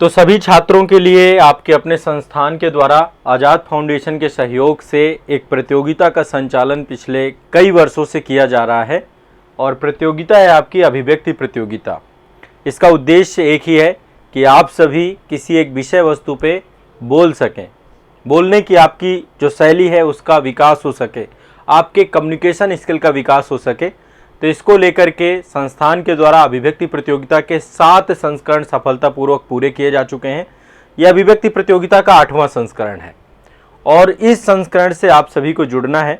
तो सभी छात्रों के लिए आपके अपने संस्थान के द्वारा आज़ाद फाउंडेशन के सहयोग से एक प्रतियोगिता का संचालन पिछले कई वर्षों से किया जा रहा है और प्रतियोगिता है आपकी अभिव्यक्ति प्रतियोगिता। इसका उद्देश्य एक ही है कि आप सभी किसी एक विषय वस्तु पे बोल सकें, बोलने की आपकी जो शैली है उसका विकास हो सके, आपके कम्युनिकेशन स्किल का विकास हो सके। तो इसको लेकर के संस्थान के द्वारा अभिव्यक्ति प्रतियोगिता के 7 संस्करण सफलतापूर्वक पूरे किए जा चुके हैं। यह अभिव्यक्ति प्रतियोगिता का 8वां संस्करण है और इस संस्करण से आप सभी को जुड़ना है।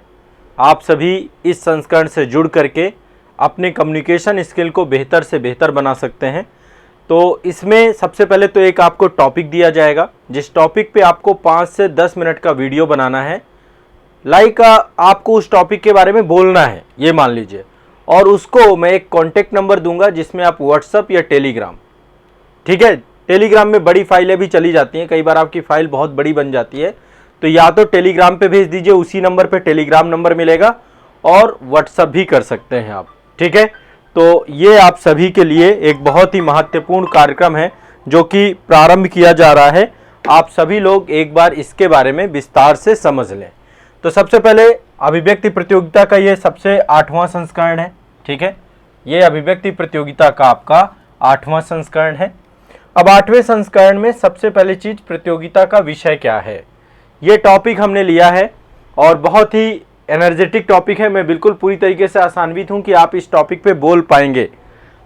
आप सभी इस संस्करण से जुड़ करके अपने कम्युनिकेशन स्किल को बेहतर से बेहतर बना सकते हैं। तो इसमें सबसे पहले तो एक आपको टॉपिक दिया जाएगा, जिस टॉपिक पे आपको 5 से 10 मिनट का वीडियो बनाना है। आपको उस टॉपिक के बारे में बोलना है, ये मान लीजिए, और उसको मैं एक कॉन्टेक्ट नंबर दूंगा जिसमें आप व्हाट्सअप या टेलीग्राम, ठीक है, टेलीग्राम में बड़ी फाइलें भी चली जाती हैं, कई बार आपकी फाइल बहुत बड़ी बन जाती है, तो या तो टेलीग्राम पे भेज दीजिए, उसी नंबर पे टेलीग्राम नंबर मिलेगा, और व्हाट्सअप भी कर सकते हैं आप, ठीक है। तो ये आप सभी के लिए एक बहुत ही महत्वपूर्ण कार्यक्रम है जो कि प्रारंभ किया जा रहा है। आप सभी लोग एक बार इसके बारे में विस्तार से समझ लें। तो सबसे पहले अभिव्यक्ति प्रतियोगिता का ये सबसे 8वां संस्करण है, ठीक है। ये अभिव्यक्ति प्रतियोगिता का आपका 8वां संस्करण है। अब 8वें संस्करण में सबसे पहली चीज प्रतियोगिता का विषय क्या है, ये टॉपिक हमने लिया है और बहुत ही एनर्जेटिक टॉपिक है। मैं बिल्कुल पूरी तरीके से आशान्वित हूं कि आप इस टॉपिक पे बोल पाएंगे।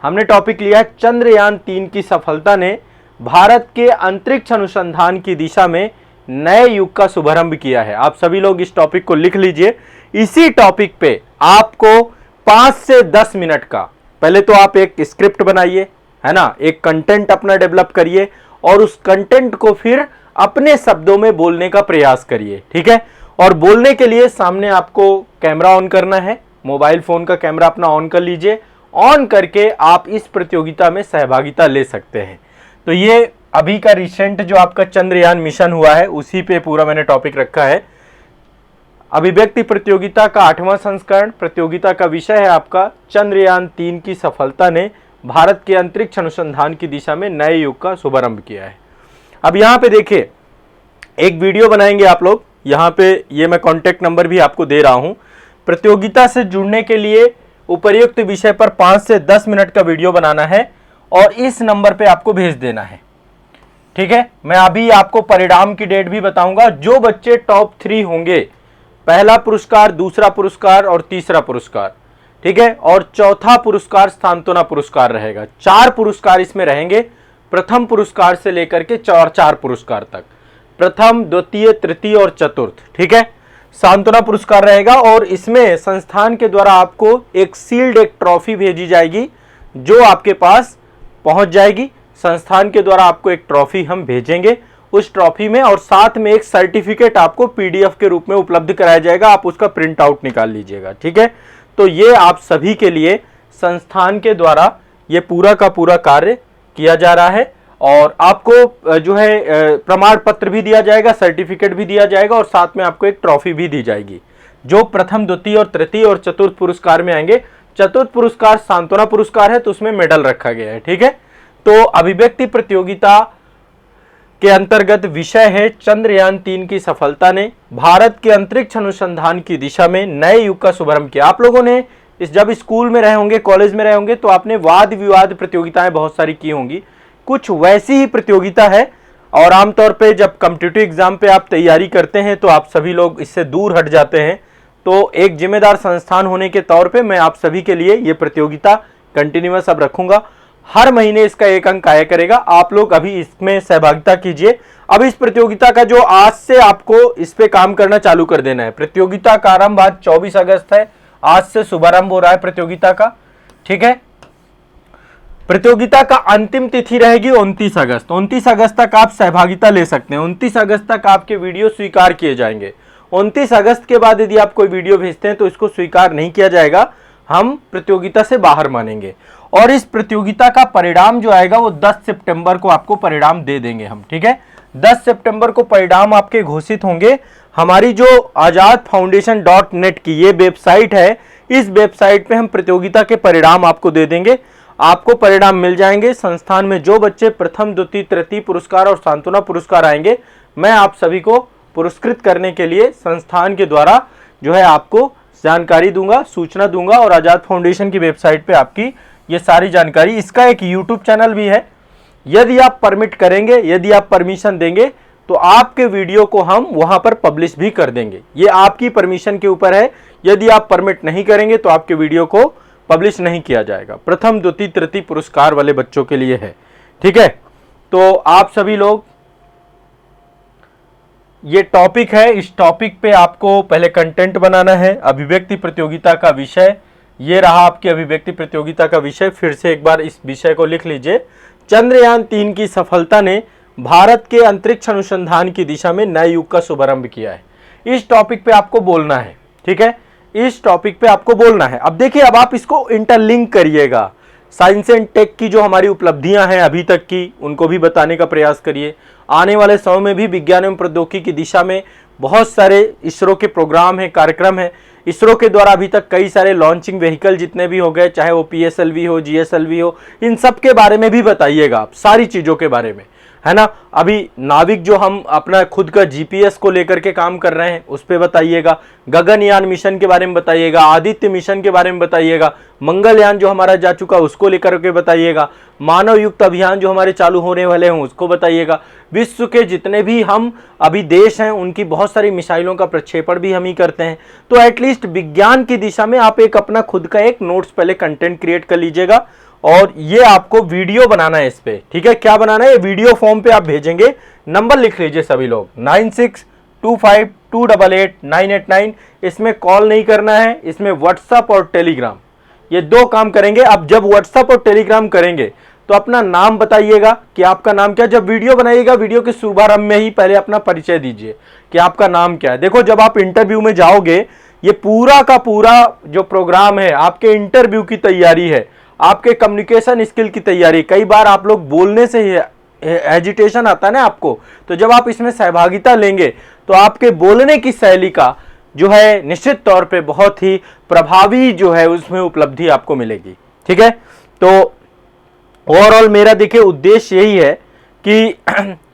हमने टॉपिक लिया चंद्रयान 3 की सफलता ने भारत के अंतरिक्ष अनुसंधान की दिशा में नए युग का शुभारंभ किया है। आप सभी लोग इस टॉपिक को लिख लीजिए। इसी टॉपिक पे आपको 5 से 10 मिनट का, पहले तो आप एक स्क्रिप्ट बनाइए, है ना, एक कंटेंट अपना डेवलप करिए और उस कंटेंट को फिर अपने शब्दों में बोलने का प्रयास करिए, ठीक है। और बोलने के लिए सामने आपको कैमरा ऑन करना है, मोबाइल फोन का कैमरा अपना ऑन कर लीजिए। ऑन करके आप इस प्रतियोगिता में सहभागिता ले सकते हैं। तो ये अभी का रिसेंट जो आपका चंद्रयान मिशन हुआ है उसी पे पूरा मैंने टॉपिक रखा है। अभिव्यक्ति प्रतियोगिता का 8वां संस्करण, प्रतियोगिता का विषय है आपका चंद्रयान 3 की सफलता ने भारत के अंतरिक्ष अनुसंधान की दिशा में नए युग का शुभारंभ किया है। अब यहाँ पे देखिए, एक वीडियो बनाएंगे आप लोग, यहाँ पे ये मैं कॉन्टेक्ट नंबर भी आपको दे रहा हूँ। प्रतियोगिता से जुड़ने के लिए उपर्युक्त विषय पर 5 से 10 मिनट का वीडियो बनाना है और इस नंबर पे आपको भेज देना है, ठीक है। मैं अभी आपको परिणाम की डेट भी बताऊंगा। जो बच्चे टॉप 3 होंगे, पहला पुरस्कार, दूसरा पुरस्कार और तीसरा पुरस्कार, ठीक है, और चौथा पुरस्कार सांत्वना पुरस्कार रहेगा। 4 पुरस्कार इसमें रहेंगे, प्रथम पुरस्कार से लेकर के 4 पुरस्कार तक, प्रथम, द्वितीय, तृतीय और चतुर्थ, ठीक है। सांत्वना पुरस्कार रहेगा और इसमें संस्थान के द्वारा आपको एक सील्ड, एक ट्रॉफी भेजी जाएगी जो आपके पास पहुंच जाएगी। संस्थान के द्वारा आपको एक ट्रॉफी हम भेजेंगे, उस ट्रॉफी में और साथ में एक सर्टिफिकेट आपको पीडीएफ के रूप में उपलब्ध कराया जाएगा। आप उसका प्रिंट आउट निकाल लीजिएगा, ठीक है। तो ये आप सभी के लिए संस्थान के द्वारा ये पूरा का पूरा कार्य किया जा रहा है और आपको जो है प्रमाण पत्र भी दिया जाएगा, सर्टिफिकेट भी दिया जाएगा और साथ में आपको एक ट्रॉफी भी दी जाएगी। जो प्रथम, द्वितीय और तृतीय और चतुर्थ पुरस्कार में आएंगे, चतुर्थ पुरस्कार सांत्वना पुरस्कार है तो उसमें मेडल रखा गया है, ठीक है। तो अभिव्यक्ति प्रतियोगिता के अंतर्गत विषय है चंद्रयान 3 की सफलता ने भारत के अंतरिक्ष अनुसंधान की दिशा में नए युग का शुभारंभ किया। आप लोगों ने जब स्कूल में रहे होंगे, कॉलेज में रहे होंगे, तो आपने वाद विवाद प्रतियोगिताएं बहुत सारी की होंगी। कुछ वैसी ही प्रतियोगिता है और आमतौर पे जब कॉम्पिटिटिव एग्जाम पे आप तैयारी करते हैं तो आप सभी लोग इससे दूर हट जाते हैं। तो एक जिम्मेदार संस्थान होने के तौर पे मैं आप सभी के लिए ये प्रतियोगिता कंटिन्यूअस अब रखूंगा। हर महीने इसका 1 अंक आया करेगा। आप लोग अभी इसमें सहभागिता कीजिए। अब इस प्रतियोगिता का जो आज से आपको इस पे काम करना चालू कर देना है। प्रतियोगिता का आरंभ आज 24 अगस्त है, आज से शुभारंभ हो रहा है प्रतियोगिता का, ठीक है। प्रतियोगिता का अंतिम तिथि रहेगी 29 अगस्त। 29 अगस्त तक आप सहभागिता ले सकते हैं। 29 अगस्त तक आपके वीडियो स्वीकार किए जाएंगे। 29 अगस्त के बाद यदि आप कोई वीडियो भेजते हैं तो इसको स्वीकार नहीं किया जाएगा, हम प्रतियोगिता से बाहर मानेंगे। और इस प्रतियोगिता का परिणाम जो आएगा वो 10 सितंबर को आपको परिणाम दे देंगे हम, ठीक है। 10 सितंबर को परिणाम आपके घोषित होंगे। हमारी जो आजाद फाउंडेशन.net की ये वेबसाइट है, इस वेबसाइट पे हम प्रतियोगिता के परिणाम आपको दे देंगे। आपको परिणाम मिल जाएंगे। संस्थान में जो बच्चे प्रथम, द्वितीय, तृतीय पुरस्कार और सांत्वना पुरस्कार आएंगे, मैं आप सभी को पुरस्कृत करने के लिए संस्थान के द्वारा जो है आपको जानकारी दूंगा, सूचना दूंगा। और आजाद फाउंडेशन की वेबसाइट पे आपकी ये सारी जानकारी, इसका एक यूट्यूब चैनल भी है। यदि आप परमिट करेंगे, यदि आप परमिशन देंगे, तो आपके वीडियो को हम वहां पर पब्लिश भी कर देंगे। ये आपकी परमिशन के ऊपर है। यदि आप परमिट नहीं करेंगे तो आपके वीडियो को पब्लिश नहीं किया जाएगा। प्रथम, द्वितीय, तृतीय पुरस्कार वाले बच्चों के लिए है, ठीक है। तो आप सभी लोग, ये टॉपिक है, इस टॉपिक पे आपको पहले कंटेंट बनाना है। अभिव्यक्ति प्रतियोगिता का विषय ये रहा, आपकी अभिव्यक्ति प्रतियोगिता का विषय। फिर से एक बार इस विषय को लिख लीजिए। चंद्रयान 3 की सफलता ने भारत के अंतरिक्ष अनुसंधान की दिशा में नए युग का शुभारंभ किया है। इस टॉपिक पे आपको बोलना है, ठीक है, इस टॉपिक पे आपको बोलना है। अब देखिए, अब आप इसको इंटरलिंक करिएगा। साइंस एंड टेक की जो हमारी उपलब्धियां हैं अभी तक की, उनको भी बताने का प्रयास करिए। आने वाले समय में भी विज्ञान एवं प्रौद्योगिकी की दिशा में बहुत सारे इसरो के प्रोग्राम हैं, कार्यक्रम हैं। इसरो के द्वारा अभी तक कई सारे लॉन्चिंग व्हीकल जितने भी हो गए, चाहे वो PSLV हो, GSLV हो, इन सब के बारे में भी बताइएगा आप, सारी चीज़ों के बारे में, है ना। अभी नाविक जो हम अपना खुद का GPS को लेकर के काम कर रहे हैं, उस पर बताइएगा। गगनयान मिशन के बारे में बताइएगा, आदित्य मिशन के बारे में बताइएगा, मंगलयान जो हमारा जा चुका उसको लेकर के बताइएगा, मानव युक्त अभियान जो हमारे चालू होने वाले हैं उसको बताइएगा। विश्व के जितने भी हम अभी देश हैं, उनकी बहुत सारी मिसाइलों का प्रक्षेपण भी हम ही करते हैं। तो एटलीस्ट विज्ञान की दिशा में आप एक अपना खुद का एक नोट्स पहले कंटेंट क्रिएट कर लीजिएगा। और ये आपको वीडियो बनाना है इस पे, ठीक है। क्या बनाना है, ये वीडियो फॉर्म पे आप भेजेंगे। नंबर लिख लीजिए सभी लोग, 9625288989। इसमें कॉल नहीं करना है, इसमें व्हाट्सएप और टेलीग्राम, ये दो काम करेंगे। अब जब व्हाट्सएप और टेलीग्राम करेंगे तो अपना नाम बताइएगा कि आपका नाम क्या। जब वीडियो बनाइएगा, वीडियो के शुभारंभ में ही पहले अपना परिचय दीजिए कि आपका नाम क्या है। देखो, जब आप इंटरव्यू में जाओगे, ये पूरा का पूरा जो प्रोग्राम है आपके इंटरव्यू की तैयारी है, आपके कम्युनिकेशन स्किल की तैयारी। कई बार आप लोग बोलने से एजिटेशन आता है ना आपको, तो जब आप इसमें सहभागिता लेंगे तो आपके बोलने की शैली का जो है निश्चित तौर पे बहुत ही प्रभावी जो है उसमें उपलब्धि आपको मिलेगी, ठीक है। तो ओवरऑल मेरा देखिए उद्देश्य यही है कि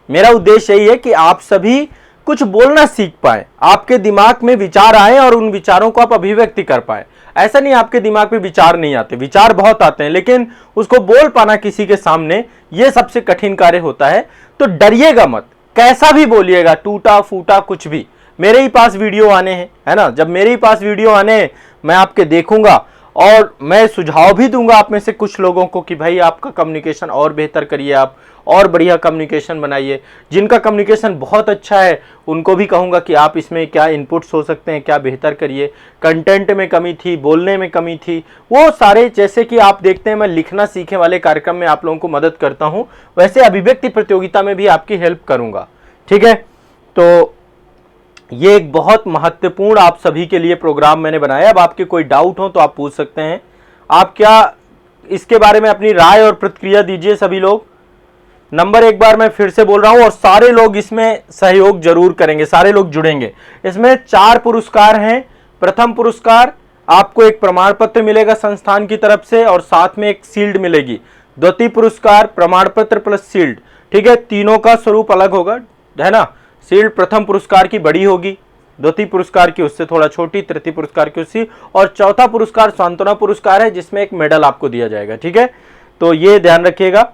मेरा उद्देश्य यही है कि आप सभी कुछ बोलना सीख पाए, आपके दिमाग में विचार आए और उन विचारों को आप अभिव्यक्ति कर पाए। ऐसा नहीं आपके दिमाग में विचार नहीं आते, विचार बहुत आते हैं, लेकिन उसको बोल पाना किसी के सामने, ये सबसे कठिन कार्य होता है। तो डरिएगा मत, कैसा भी बोलिएगा, टूटा फूटा कुछ भी। मेरे ही पास वीडियो आने हैं, है ना। जब मेरे ही पास वीडियो आने हैं, मैं आपके देखूंगा और मैं सुझाव भी दूंगा आप में से कुछ लोगों को कि भाई आपका कम्युनिकेशन और बेहतर करिए, आप और बढ़िया कम्युनिकेशन बनाइए। जिनका कम्युनिकेशन बहुत अच्छा है उनको भी कहूँगा कि आप इसमें क्या इनपुट्स हो सकते हैं, क्या बेहतर करिए। कंटेंट में कमी थी, बोलने में कमी थी, वो सारे, जैसे कि आप देखते हैं मैं लिखना सीखे वाले कार्यक्रम में आप लोगों को मदद करता हूँ, वैसे अभिव्यक्ति प्रतियोगिता में भी आपकी हेल्प करूँगा, ठीक है। तो ये एक बहुत महत्वपूर्ण आप सभी के लिए प्रोग्राम मैंने बनाया। अब आपके कोई डाउट हो तो आप पूछ सकते हैं। आप क्या इसके बारे में अपनी राय और प्रतिक्रिया दीजिए सभी लोग। नंबर एक बार मैं फिर से बोल रहा हूं, और सारे लोग इसमें सहयोग जरूर करेंगे, सारे लोग जुड़ेंगे। इसमें 4 पुरस्कार हैं। प्रथम पुरस्कार आपको एक प्रमाण पत्र मिलेगा संस्थान की तरफ से और साथ में एक शील्ड मिलेगी। द्वितीय पुरस्कार प्रमाण पत्र प्लस शील्ड, ठीक है। तीनों का स्वरूप अलग होगा, है ना। शील्ड प्रथम पुरस्कार की बड़ी होगी, द्वितीय पुरस्कार की उससे थोड़ा छोटी, तृतीय पुरस्कार की उससे, और चौथा पुरस्कार सांत्वना पुरस्कार है जिसमें एक मेडल आपको दिया जाएगा, ठीक है। तो ये ध्यान रखिएगा।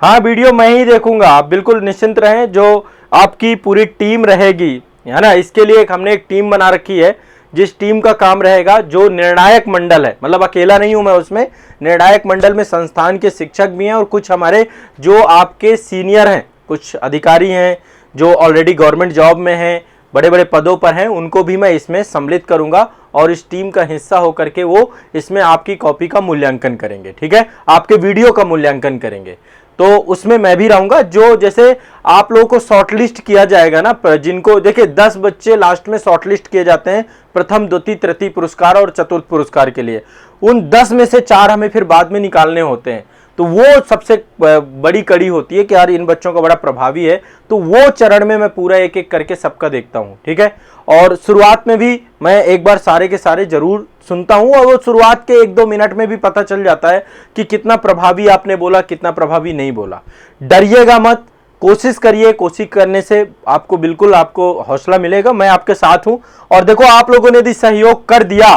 हाँ, वीडियो मैं ही देखूंगा, आप बिल्कुल निश्चिंत रहें। जो आपकी पूरी टीम रहेगी, है ना, इसके लिए हमने एक टीम बना रखी है, जिस टीम का काम रहेगा, जो निर्णायक मंडल है, मतलब अकेला नहीं हूं मैं उसमें, निर्णायक मंडल में संस्थान के शिक्षक भी हैं और कुछ हमारे जो आपके सीनियर हैं, कुछ अधिकारी हैं जो ऑलरेडी गवर्नमेंट जॉब में हैं, बड़े बड़े पदों पर हैं, उनको भी मैं इसमें सम्मिलित करूंगा और इस टीम का हिस्सा होकर के वो इसमें आपकी कॉपी का मूल्यांकन करेंगे, ठीक है। आपके वीडियो का मूल्यांकन करेंगे, तो उसमें मैं भी रहूंगा। जो जैसे आप लोगों को शॉर्टलिस्ट किया जाएगा ना, जिनको देखिए 10 बच्चे लास्ट में शॉर्टलिस्ट किए जाते हैं प्रथम, द्वितीय, तृतीय पुरस्कार और चतुर्थ पुरस्कार के लिए। उन 10 में से 4 हमें फिर बाद में निकालने होते हैं। तो वो सबसे बड़ी कड़ी होती है कि यार इन बच्चों का बड़ा प्रभावी है, तो वो चरण में मैं पूरा एक एक करके सबका देखता हूँ, ठीक है। और शुरुआत में भी मैं एक बार सारे के सारे जरूर सुनता हूँ, और वो शुरुआत के 1-2 मिनट में भी पता चल जाता है कि कितना प्रभावी आपने बोला, कितना प्रभावी नहीं बोला। डरिएगा मत, कोशिश करिए, कोशिश करने से आपको बिल्कुल आपको हौसला मिलेगा, मैं आपके साथ हूं। और देखो, आप लोगों ने यदि सहयोग कर दिया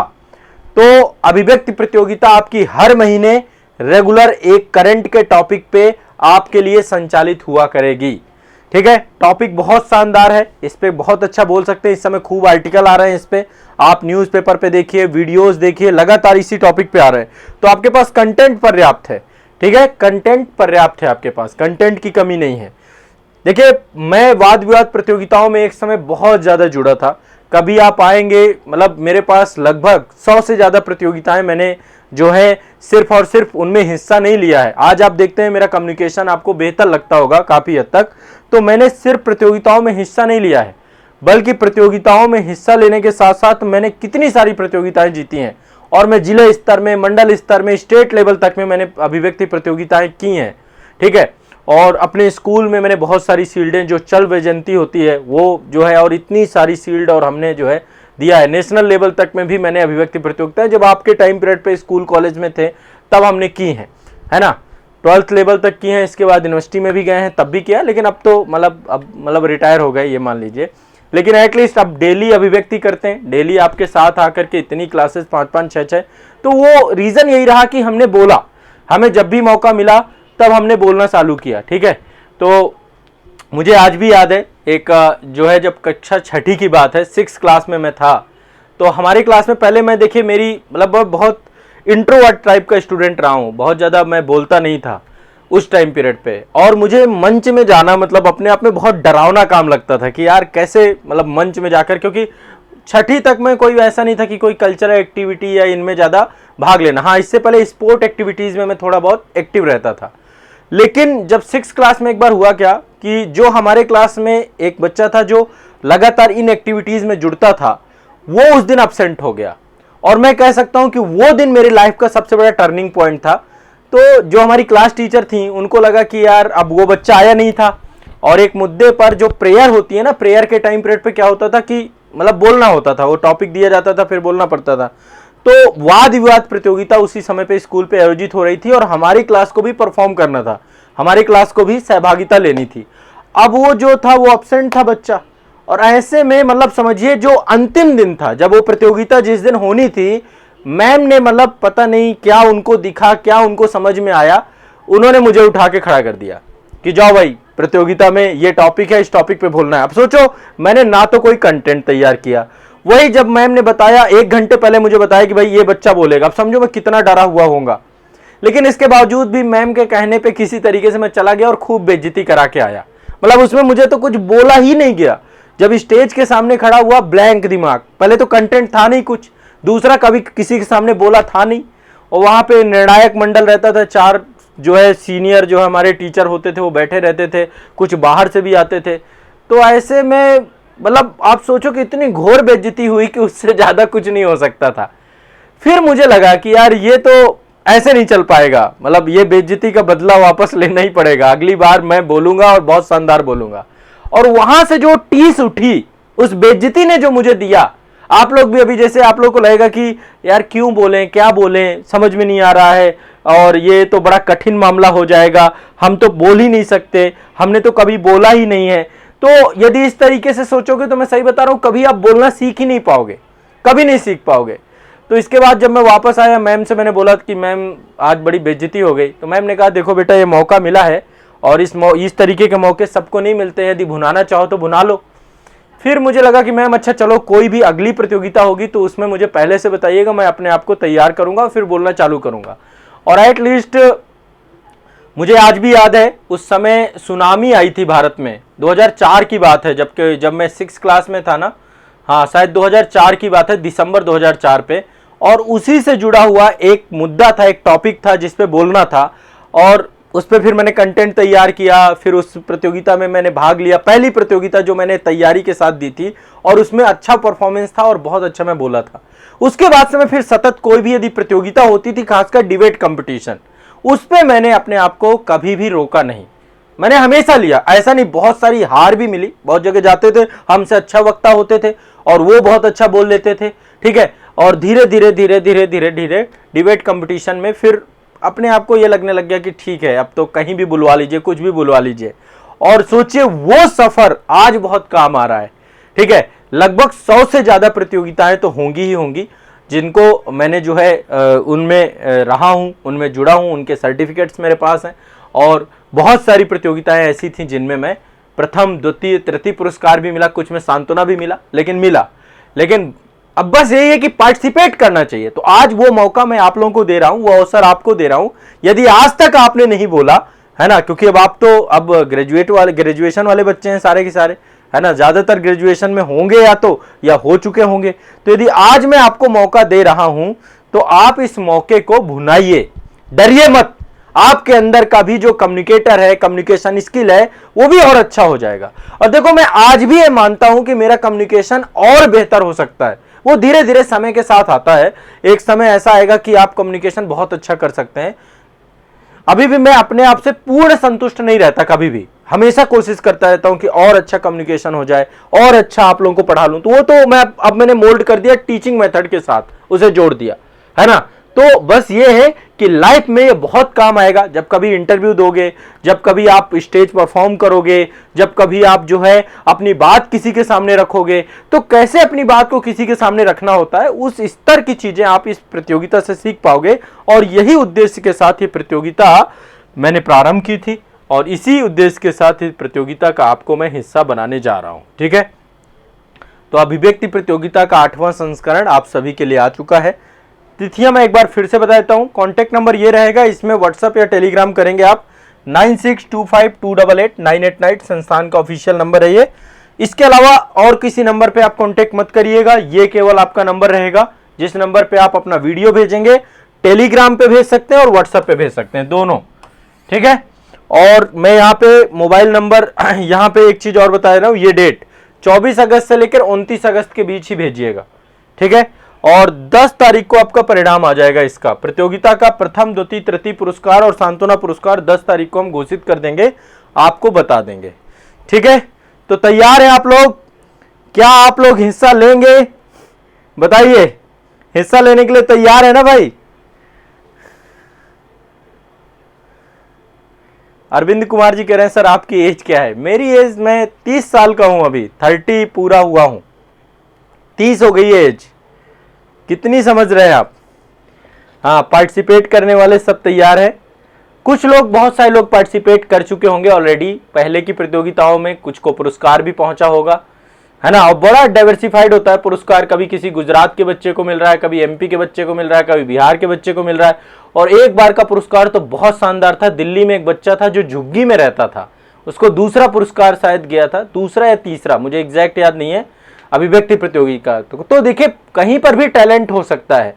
तो अभिव्यक्ति प्रतियोगिता आपकी हर महीने रेगुलर एक करंट के टॉपिक पे आपके लिए संचालित हुआ करेगी, ठीक है। टॉपिक बहुत शानदार है, इस पे बहुत अच्छा बोल सकते हैं, इस समय खूब आर्टिकल आ रहे हैं इस पे, आप न्यूज़पेपर पे देखिए, वीडियोस देखिए, लगातार इसी टॉपिक पे आ रहे हैं, तो आपके पास कंटेंट पर्याप्त है, ठीक है। कंटेंट पर्याप्त है आपके पास, कंटेंट की कमी नहीं है। देखिए, मैं वाद विवाद प्रतियोगिताओं में एक समय बहुत ज्यादा जुड़ा था। कभी आप आएंगे, मतलब मेरे पास लगभग 100 से ज्यादा प्रतियोगिताएं मैंने जो है सिर्फ और सिर्फ उनमें हिस्सा नहीं लिया है। आज आप देखते हैं मेरा कम्युनिकेशन आपको बेहतर लगता होगा काफी हद तक, तो मैंने सिर्फ प्रतियोगिताओं में हिस्सा नहीं लिया है, बल्कि प्रतियोगिताओं में हिस्सा लेने के साथ साथ मैंने कितनी सारी प्रतियोगिताएं जीती हैं, और मैं जिले स्तर में, मंडल स्तर में, स्टेट लेवल तक में मैंने अभिव्यक्ति प्रतियोगिताएं की हैं, ठीक है। और अपने स्कूल में मैंने बहुत सारी शील्डें, जो चल वैजयंती होती है वो जो है, और इतनी सारी शील्ड और हमने जो है दिया है। नेशनल लेवल तक में भी मैंने अभिव्यक्ति प्रतियोगिताएं, जब आपके टाइम पीरियड पे स्कूल कॉलेज में थे तब हमने की हैं, है ना। 12th लेवल तक की हैं, इसके बाद यूनिवर्सिटी में भी गए हैं तब भी किया, लेकिन अब तो अब रिटायर हो गए ये मान लीजिए। लेकिन एटलीस्ट अब डेली अभिव्यक्ति करते हैं, डेली आपके साथ आकर के इतनी क्लासेस 5-5, 6-6, तो वो रीजन यही रहा कि हमने बोला, हमें जब भी मौका मिला तब हमने बोलना चालू किया, ठीक है। तो मुझे आज भी याद है, एक जो है जब कक्षा 6ठी की बात है, 6th क्लास में मैं था, तो हमारी क्लास में पहले मैं देखिए मेरी मतलब बहुत इंट्रोवर्ट टाइप का स्टूडेंट रहा हूँ, बहुत ज़्यादा मैं बोलता नहीं था उस टाइम पीरियड पे, और मुझे मंच में जाना मतलब अपने आप में बहुत डरावना काम लगता था कि यार कैसे मतलब मंच में जाकर, क्योंकि 6ठी तक में कोई ऐसा नहीं था कि कोई कल्चरल एक्टिविटी या इनमें ज़्यादा भाग लेना। हाँ, इससे पहले स्पोर्ट एक्टिविटीज़ में मैं थोड़ा बहुत एक्टिव रहता था। लेकिन जब 6th क्लास में एक बार हुआ क्या कि जो हमारे क्लास में एक बच्चा था जो लगातार इन एक्टिविटीज़ में जुड़ता था, वो उस दिन अब्सेंट हो गया, और मैं कह सकता हूं कि वो दिन मेरी लाइफ का सबसे बड़ा टर्निंग पॉइंट था। तो जो हमारी क्लास टीचर थी उनको लगा कि यार अब वो बच्चा आया नहीं था, और एक मुद्दे पर जो प्रेयर होती है ना, प्रेयर के टाइम पीरियड पे क्या होता था कि मतलब बोलना होता था, वो टॉपिक दिया जाता था, फिर बोलना पड़ता था। तो वाद विवाद प्रतियोगिता उसी समय पे स्कूल पे आयोजित हो रही थी, और हमारी क्लास को भी परफॉर्म करना था, हमारी क्लास को भी सहभागिता लेनी थी। अब वो जो था वो अब्सेंट था बच्चा, और ऐसे में मतलब समझिए जो अंतिम दिन था, जब वो प्रतियोगिता जिस दिन होनी थी, मैम ने मतलब पता नहीं क्या उनको दिखा, क्या उनको समझ में आया, उन्होंने मुझे उठा के खड़ा कर दिया कि जाओ भाई, प्रतियोगिता में ये टॉपिक है, इस टॉपिक पे बोलना है। अब सोचो, मैंने ना तो कोई कंटेंट तैयार किया, वही जब मैम ने बताया 1 घंटे पहले मुझे बताया कि भाई ये बच्चा बोलेगा, अब समझो मैं कितना डरा हुआ होऊंगा। लेकिन इसके बावजूद भी मैम के कहने पे किसी तरीके से मैं चला गया और खूब बेइज्जती करा के आया। मतलब उसमें मुझे तो कुछ बोला ही नहीं गया। जब स्टेज के सामने खड़ा हुआ, ब्लैंक दिमाग, पहले तो कंटेंट था नहीं कुछ, दूसरा कभी किसी के सामने बोला था नहीं, और वहां पे निर्णायक मंडल रहता था, 4 जो है सीनियर जो हमारे टीचर होते थे वो बैठे रहते थे, कुछ बाहर से भी आते थे। तो ऐसे में मतलब आप सोचो कि इतनी घोर बेइज्जती हुई कि उससे ज्यादा कुछ नहीं हो सकता था। फिर मुझे लगा कि यार ये तो ऐसे नहीं चल पाएगा, मतलब ये बेइज्जती का बदला वापस लेना ही पड़ेगा, अगली बार मैं बोलूंगा और बहुत शानदार बोलूंगा। और वहां से जो टीस उठी उस बेइज्जती ने जो मुझे दिया, आप लोग भी अभी जैसे आप लोग को लगेगा कि यार क्यों बोलें, क्या बोलें, समझ में नहीं आ रहा है, और ये तो बड़ा कठिन मामला हो जाएगा, हम तो बोल ही नहीं सकते, हमने तो कभी बोला ही नहीं है। तो यदि इस तरीके से सोचोगे तो मैं सही बता रहा हूं, कभी आप बोलना सीख ही नहीं पाओगे, कभी नहीं सीख पाओगे। तो इसके बाद जब मैं वापस आया, मैम से मैंने बोला कि मैम आज बड़ी बेइज्जती हो गई। तो मैम ने कहा देखो बेटा, ये मौका मिला है, और इस तरीके के मौके सबको नहीं मिलते हैं, यदि भुनाना चाहो तो भुना लो। फिर मुझे लगा कि मैम अच्छा चलो, कोई भी अगली प्रतियोगिता होगी तो उसमें मुझे पहले से बताइएगा, मैं अपने आप को तैयार करूंगा, फिर बोलना चालू करूंगा। और एटलीस्ट मुझे आज भी याद है, उस समय सुनामी आई थी भारत में, 2004 की बात है, जब मैं 6th क्लास में था ना, हाँ शायद 2004 की बात है, दिसंबर 2004 पे। और उसी से जुड़ा हुआ एक मुद्दा था, एक टॉपिक था जिस पे बोलना था, और उस पर फिर मैंने कंटेंट तैयार किया। फिर उस प्रतियोगिता में मैंने भाग लिया, पहली प्रतियोगिता जो मैंने तैयारी के साथ दी थी, और उसमें अच्छा परफॉर्मेंस था और बहुत अच्छा मैं बोला था। उसके बाद से मैं फिर सतत कोई भी यदि प्रतियोगिता होती थी, खासकर डिबेट कंपटीशन, उस पे मैंने अपने आप को कभी भी रोका नहीं, मैंने हमेशा लिया। ऐसा नहीं, बहुत सारी हार भी मिली, बहुत जगह जाते थे, हमसे अच्छा वक्ता होते थे और वो बहुत अच्छा बोल लेते थे, ठीक है। और धीरे धीरे धीरे धीरे धीरे धीरे डिबेट कंपटीशन में फिर अपने आप को ये लगने लग गया कि ठीक है, अब तो कहीं भी बुलवा लीजिए, कुछ भी बुलवा लीजिए। और सोचिए वो सफर आज बहुत काम आ रहा है, ठीक है। लगभग 100 से ज्यादा प्रतियोगिताएं तो होंगी ही होंगी जिनको मैंने जो है उनमें रहा हूं, उनमें जुड़ा हूं, उनके सर्टिफिकेट्स मेरे पास हैं। और बहुत सारी प्रतियोगिताएं ऐसी थी जिनमें मैं प्रथम, द्वितीय, तृतीय पुरस्कार भी मिला, कुछ में सांत्वना भी मिला, लेकिन मिला। लेकिन अब बस यही है कि पार्टिसिपेट करना चाहिए। तो आज वो मौका मैं आप लोगों को दे रहा हूं, वो अवसर आपको दे रहा हूं। यदि आज तक आपने नहीं बोला है ना, क्योंकि अब आप तो अब ग्रेजुएशन वाले बच्चे हैं सारे के सारे, है ना, ज्यादातर ग्रेजुएशन में होंगे या हो चुके होंगे। तो यदि आज मैं आपको मौका दे रहा हूं तो आप इस मौके को भुनाइए, डरिए मत। आपके अंदर का भी जो कम्युनिकेटर है, कम्युनिकेशन स्किल है, वो भी और अच्छा हो जाएगा। और देखो, मैं आज भी ये मानता हूं कि मेरा कम्युनिकेशन और बेहतर हो सकता है। वो धीरे धीरे समय के साथ आता है। एक समय ऐसा आएगा कि आप कम्युनिकेशन बहुत अच्छा कर सकते हैं। अभी भी मैं अपने आप से पूर्ण संतुष्ट नहीं रहता, कभी भी हमेशा कोशिश करता रहता हूं कि और अच्छा कम्युनिकेशन हो जाए, और अच्छा आप लोगों को पढ़ा लूं। तो वो तो मैंने मोल्ड कर दिया टीचिंग मेथड के साथ, उसे जोड़ दिया, है ना। तो बस ये है कि लाइफ में ये बहुत काम आएगा। जब कभी इंटरव्यू दोगे, जब कभी आप स्टेज परफॉर्म करोगे, जब कभी आप जो है अपनी बात किसी के सामने रखोगे, तो कैसे अपनी बात को किसी के सामने रखना होता है, उस स्तर की चीजें आप इस प्रतियोगिता से सीख पाओगे। और यही उद्देश्य के साथ ये प्रतियोगिता मैंने प्रारंभ की थी और इसी उद्देश्य के साथ इस प्रतियोगिता का आपको मैं हिस्सा बनाने जा रहा हूं, ठीक है। तो अभिव्यक्ति प्रतियोगिता का 8वां संस्करण आप सभी के लिए आ चुका है। तिथियां मैं एक बार फिर से बता देता हूं। कॉन्टैक्ट नंबर ये रहेगा, इसमें व्हाट्सएप या टेलीग्राम करेंगे आप 9625288989, संस्थान का ऑफिशियल नंबर है ये। इसके अलावा और किसी नंबर पे आप कॉन्टैक्ट मत करिएगा, ये केवल आपका नंबर रहेगा जिस नंबर पे आप अपना वीडियो भेजेंगे। टेलीग्राम पे भेज सकते हैं और व्हाट्सएप पे भेज सकते हैं, दोनों, ठीक है। और मैं यहाँ पे मोबाइल नंबर यहाँ पे एक चीज और बता रहा हूँ, ये डेट 24 अगस्त से लेकर 29 अगस्त के बीच ही भेजिएगा, ठीक है। और 10 तारीख को आपका परिणाम आ जाएगा इसका। प्रतियोगिता का प्रथम, द्वितीय, तृतीय पुरस्कार और सांत्वना पुरस्कार 10 तारीख को हम घोषित कर देंगे, आपको बता देंगे, ठीक है। तो तैयार है आप लोग? क्या आप लोग हिस्सा लेंगे? बताइए, हिस्सा लेने के लिए तैयार है ना भाई? अरविंद कुमार जी कह रहे हैं सर आपकी एज क्या है? मेरी एज, मैं 30 साल का हूं, अभी 30 पूरा हुआ हूं, 30 हो गई एज। कितनी समझ रहे हैं आप? हाँ, पार्टिसिपेट करने वाले सब तैयार है। कुछ लोग, बहुत सारे लोग पार्टिसिपेट कर चुके होंगे ऑलरेडी पहले की प्रतियोगिताओं में, कुछ को पुरस्कार भी पहुंचा होगा, है ना। और बड़ा डाइवर्सिफाइड होता है पुरस्कार, कभी किसी गुजरात के बच्चे को मिल रहा है, कभी एमपी के बच्चे को मिल रहा है, कभी बिहार के बच्चे को मिल रहा है। और एक बार का पुरस्कार तो बहुत शानदार था, दिल्ली में एक बच्चा था जो झुग्गी में रहता था, उसको दूसरा पुरस्कार शायद गया था, दूसरा या तीसरा, मुझे एग्जैक्ट याद नहीं है, अभिव्यक्ति प्रतियोगिता। तो देखिए, कहीं पर भी टैलेंट हो सकता है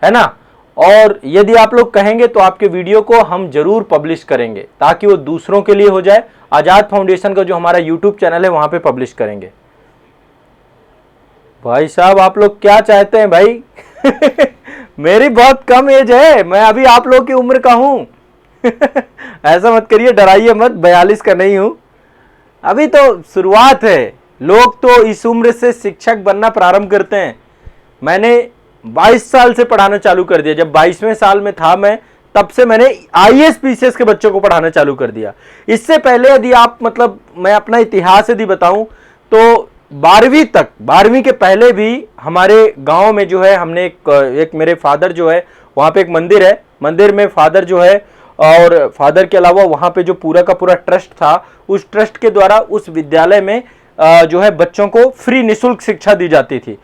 ना। और यदि आप लोग कहेंगे तो आपके वीडियो को हम जरूर पब्लिश करेंगे ताकि वो दूसरों के लिए हो जाए। आजाद फाउंडेशन का जो हमारा यूट्यूब चैनल है वहां पे पब्लिश करेंगे। भाई साहब, आप लोग क्या चाहते हैं भाई? मेरी बहुत कम एज है, मैं अभी आप लोग की उम्र का हूं। ऐसा मत करिए, डराइए मत, 42 का नहीं हूं, अभी तो शुरुआत है। लोग तो इस उम्र से शिक्षक बनना प्रारंभ करते हैं। मैंने 22 साल से पढ़ाना चालू कर दिया। जब 22वें साल में था मैं, तब से मैंने आईएएस पीसीएस के बच्चों को पढ़ाना चालू कर दिया। इससे पहले यदि आप, मतलब मैं अपना इतिहास यदि बताऊं तो 12वीं तक, 12वीं के पहले भी हमारे गांव में जो है, हमने एक मेरे फादर जो है, वहां पे एक मंदिर है, मंदिर में फादर जो है, और फादर के अलावा वहां पे जो पूरा का पूरा ट्रस्ट था, उस ट्रस्ट के द्वारा उस विद्यालय में जो है बच्चों को फ्री निःशुल्क शिक्षा दी जाती थी।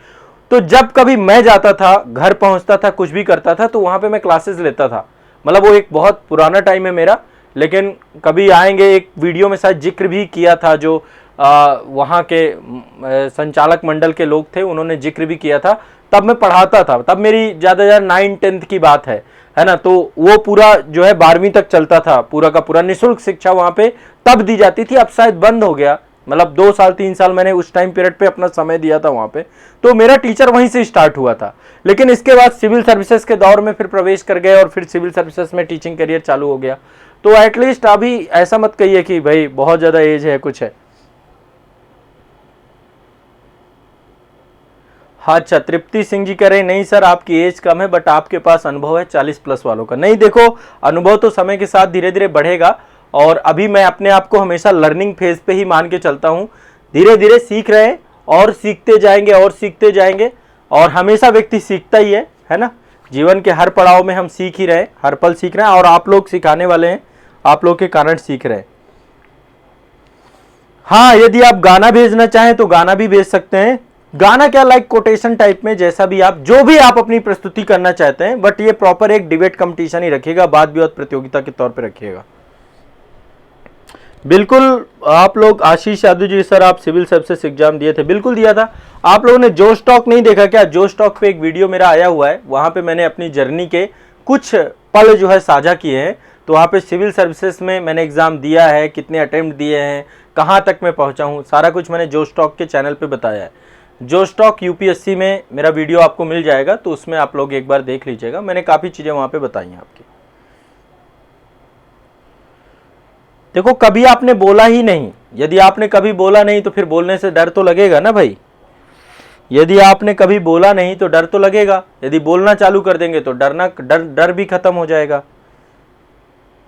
तो जब कभी मैं जाता था, घर पहुंचता था, कुछ भी करता था, तो वहां पे मैं क्लासेस लेता था। मतलब वो एक बहुत पुराना टाइम है मेरा, लेकिन कभी आएंगे, एक वीडियो में शायद जिक्र भी किया था, जो वहाँ के संचालक मंडल के लोग थे, उन्होंने जिक्र भी किया था। तब मैं पढ़ाता था, तब मेरी ज़्यादा 9-10 की बात है ना। तो वो पूरा जो है 12वीं तक चलता था, पूरा का पूरा निःशुल्क शिक्षा वहाँ पे तब दी जाती थी। अब शायद बंद हो गया, मतलब 2 साल 3 साल मैंने उस टाइम पीरियड पे अपना समय दिया था वहाँ पे, तो मेरा टीचर वहीं से स्टार्ट हुआ था। लेकिन इसके बाद सिविल सर्विसेज के दौर में फिर प्रवेश कर गए और फिर सिविल सर्विसेज में टीचिंग करियर चालू हो गया। तो एटलीस्ट अभी ऐसा मत कहिए कि भाई बहुत ज़्यादा एज है कुछ है। हाँ अच्छा, तृप्ति सिंह जी कह रहे नहीं सर आपकी एज कम है बट आपके पास अनुभव है 40 प्लस वालों का। नहीं देखो, अनुभव तो समय के साथ धीरे धीरे बढ़ेगा और अभी मैं अपने आप को हमेशा लर्निंग फेज पे ही मान के चलता हूँ। धीरे धीरे सीख रहे हैं और सीखते जाएंगे और सीखते जाएंगे, और हमेशा व्यक्ति सीखता ही है ना। जीवन के हर पड़ाव में हम सीख ही रहे हैं, हर पल सीख रहे हैं, और आप लोग सिखाने वाले हैं, आप लोग के कारण सीख रहे हैं। हाँ, यदि आप गाना भेजना चाहें तो गाना भी भेज सकते हैं। गाना क्या, लाइक कोटेशन टाइप में, जैसा भी आप, जो भी आप अपनी प्रस्तुति करना चाहते हैं, बट ये प्रॉपर एक डिबेट कंपटीशन ही रखिएगा, वाद विवाद प्रतियोगिता के तौर पे रखिएगा। बिल्कुल आप लोग, आशीष यादव जी सर आप सिविल सर्विसेज एग्जाम दिए थे? बिल्कुल दिया था। आप लोगों ने जोश टॉक नहीं देखा क्या? जोश टॉक पे एक वीडियो मेरा आया हुआ है, वहां पे मैंने अपनी जर्नी के कुछ पल जो है साझा किए हैं। तो वहाँ पे सिविल सर्विसेज में मैंने एग्जाम दिया है, कितने अटेम्प्ट दिए हैं, कहाँ तक मैं पहुँचा हूँ, सारा कुछ मैंने जोश टॉक के चैनल पे बताया है। जोश टॉक यूपीएससी में मेरा वीडियो आपको मिल जाएगा, तो उसमें आप लोग एक बार देख लीजिएगा, मैंने काफ़ी चीज़ें वहाँ पे बताई हैं आपकी। देखो, कभी आपने बोला ही नहीं, यदि आपने कभी बोला नहीं तो फिर बोलने से डर तो लगेगा ना भाई। यदि आपने कभी बोला नहीं तो डर तो लगेगा, यदि बोलना चालू कर देंगे तो डर भी खत्म हो जाएगा।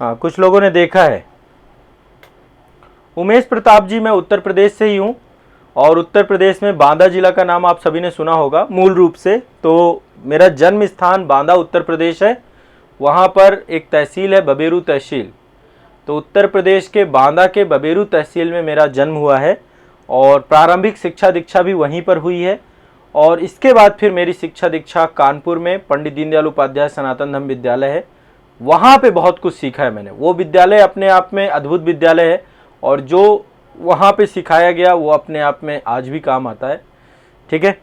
हाँ, कुछ लोगों ने देखा है। उमेश प्रताप जी, मैं उत्तर प्रदेश से ही हूँ, और उत्तर प्रदेश में बांदा जिला का नाम आप सभी ने सुना होगा मूल रूप से। तो मेरा जन्म स्थान बांदा उत्तर प्रदेश है, वहाँ पर एक तहसील है बबेरू तहसील। तो उत्तर प्रदेश के बांदा के बबेरू तहसील में मेरा जन्म हुआ है, और प्रारंभिक शिक्षा दीक्षा भी वहीं पर हुई है। और इसके बाद फिर मेरी शिक्षा दीक्षा कानपुर में पंडित दीनदयाल उपाध्याय सनातन धर्म विद्यालय है, वहाँ पे बहुत कुछ सीखा है मैंने। वो विद्यालय अपने आप में अद्भुत विद्यालय है, और जो वहाँ पे सिखाया गया वो अपने आप में आज भी काम आता है। ठीक है,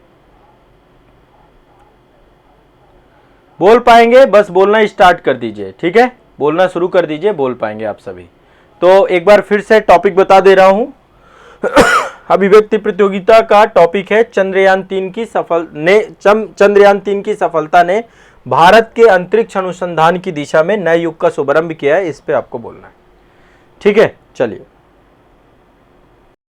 बोल पाएंगे, बस बोलना स्टार्ट कर दीजिए। ठीक है, बोलना शुरू कर दीजिए, बोल पाएंगे आप सभी। तो एक बार फिर से टॉपिक बता दे रहा हूं। अभिव्यक्ति प्रतियोगिता का टॉपिक है चंद्रयान 3 की सफलता ने भारत के अंतरिक्ष अनुसंधान की दिशा में नए युग का शुभारंभ किया है, इस पे आपको बोलना है। ठीक है, चलिए।